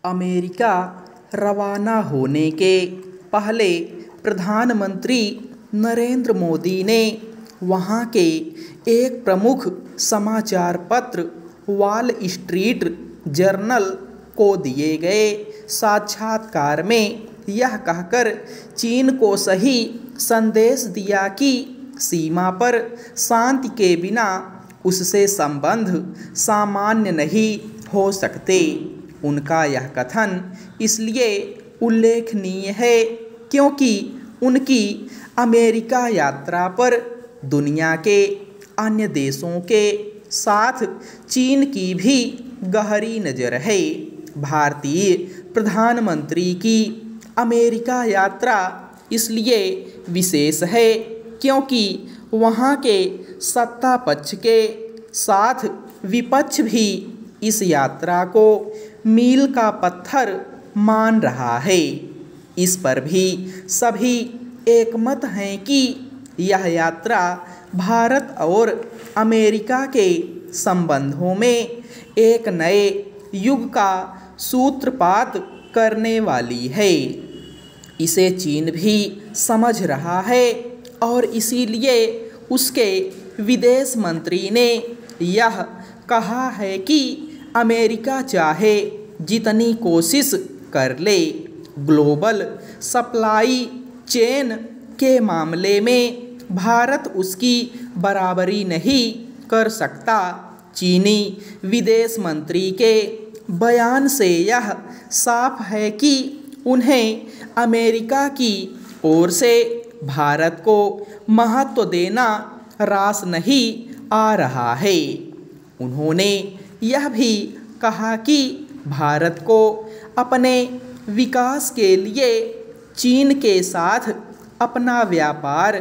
America रवाना होने के पहले प्रधानमंत्री नरेंद्र मोदी ने वहाँ के एक प्रमुख समाचार पत्र वॉल स्ट्रीट जर्नल को दिए गए साक्षात्कार में यह कहकर चीन को सही संदेश दिया कि सीमा पर शांति के बिना उससे संबंध सामान्य नहीं हो सकते। उनका यह कथन इसलिए उल्लेखनीय है क्योंकि उनकी अमेरिका यात्रा पर दुनिया के अन्य देशों के साथ चीन की भी गहरी नज़र है। भारतीय प्रधानमंत्री की अमेरिका यात्रा इसलिए विशेष है क्योंकि वहाँ के सत्ता पक्ष के साथ विपक्ष भी इस यात्रा को मील का पत्थर मान रहा है। इस पर भी सभी एकमत हैं कि यह यात्रा भारत और अमेरिका के संबंधों में एक नए युग का सूत्रपात करने वाली है। इसे चीन भी समझ रहा है और इसीलिए उसके विदेश मंत्री ने यह कहा है कि अमेरिका चाहे जितनी कोशिश कर ले, ग्लोबल सप्लाई चेन के मामले में भारत उसकी बराबरी नहीं कर सकता। चीनी विदेश मंत्री के बयान से यह साफ है कि उन्हें अमेरिका की ओर से भारत को महत्व देना रास नहीं आ रहा है। उन्होंने यह भी कहा कि भारत को अपने विकास के लिए चीन के साथ अपना व्यापार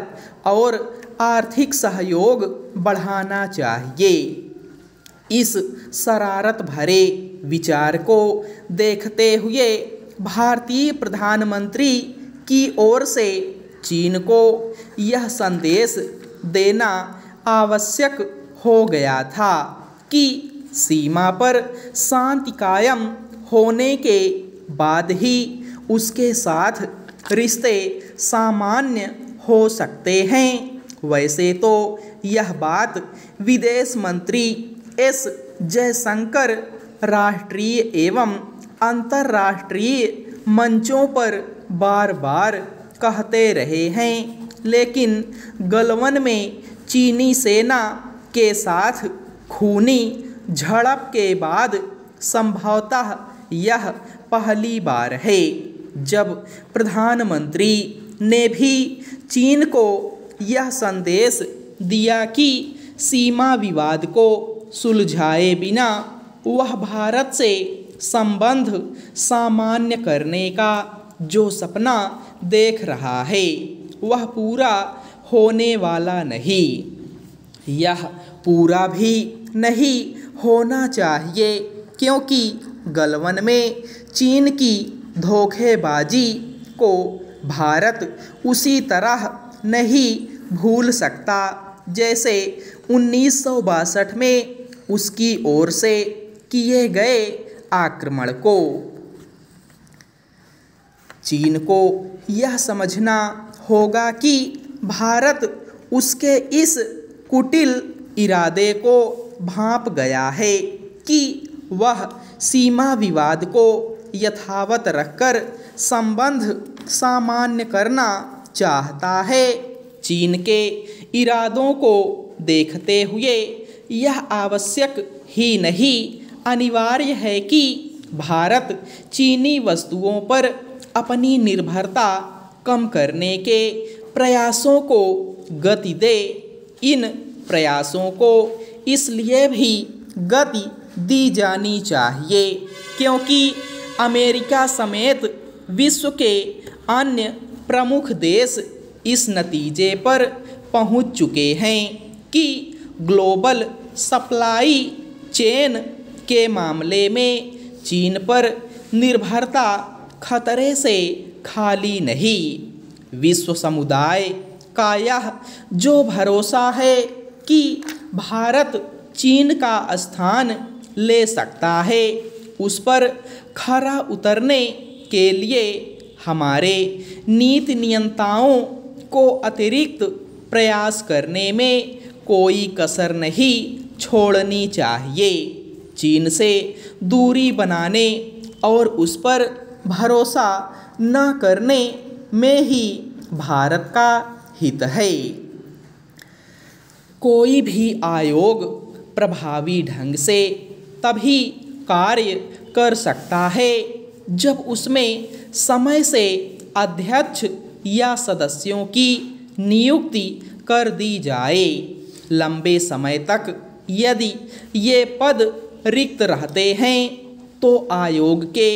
और आर्थिक सहयोग बढ़ाना चाहिए। इस शरारत भरे विचार को देखते हुए भारतीय प्रधानमंत्री की ओर से चीन को यह संदेश देना आवश्यक हो गया था कि सीमा पर शांति कायम होने के बाद ही उसके साथ रिश्ते सामान्य हो सकते हैं। वैसे तो यह बात विदेश मंत्री एस जयशंकर राष्ट्रीय एवं अंतर्राष्ट्रीय मंचों पर बार बार कहते रहे हैं, लेकिन गलवान में चीनी सेना के साथ खूनी झड़प के बाद संभवतः यह पहली बार है जब प्रधानमंत्री ने भी चीन को यह संदेश दिया कि सीमा विवाद को सुलझाए बिना वह भारत से संबंध सामान्य करने का जो सपना देख रहा है वह पूरा होने वाला नहीं। यह पूरा भी नहीं होना चाहिए क्योंकि गलवान में चीन की धोखेबाजी को भारत उसी तरह नहीं भूल सकता जैसे 1962 में उसकी ओर से किए गए आक्रमण को। चीन को यह समझना होगा कि भारत उसके इस कुटिल इरादे को भांप गया है कि वह सीमा विवाद को यथावत रखकर संबंध सामान्य करना चाहता है। चीन के इरादों को देखते हुए यह आवश्यक ही नहीं अनिवार्य है कि भारत चीनी वस्तुओं पर अपनी निर्भरता कम करने के प्रयासों को गति दे। इन प्रयासों को इसलिए भी गति दी जानी चाहिए क्योंकि अमेरिका समेत विश्व के अन्य प्रमुख देश इस नतीजे पर पहुंच चुके हैं कि ग्लोबल सप्लाई चेन के मामले में चीन पर निर्भरता खतरे से खाली नहीं। विश्व समुदाय का यह जो भरोसा है कि भारत चीन का स्थान ले सकता है उस पर खरा उतरने के लिए हमारे नीति नियंताओं को अतिरिक्त प्रयास करने में कोई कसर नहीं छोड़नी चाहिए। चीन से दूरी बनाने और उस पर भरोसा न करने में ही भारत का हित है। कोई भी आयोग प्रभावी ढंग से तभी कार्य कर सकता है जब उसमें समय से अध्यक्ष या सदस्यों की नियुक्ति कर दी जाए। लंबे समय तक यदि ये पद रिक्त रहते हैं तो आयोग के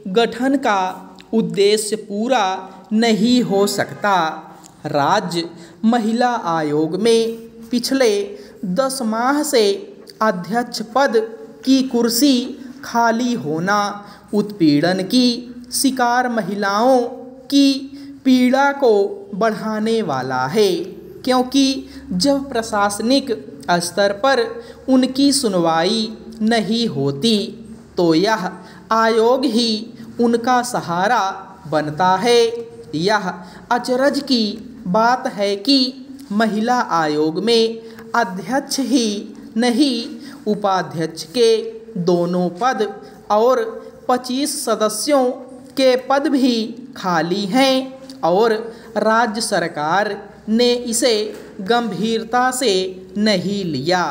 गठन का उद्देश्य पूरा नहीं हो सकता। राज्य महिला आयोग में पिछले 10 माह से अध्यक्ष पद की कुर्सी खाली होना उत्पीड़न की शिकार महिलाओं की पीड़ा को बढ़ाने वाला है, क्योंकि जब प्रशासनिक स्तर पर उनकी सुनवाई नहीं होती तो यह आयोग ही उनका सहारा बनता है। यह अचरज की बात है कि महिला आयोग में अध्यक्ष ही नहीं, उपाध्यक्ष के दोनों पद और 25 सदस्यों के पद भी खाली हैं और राज्य सरकार ने इसे गंभीरता से नहीं लिया।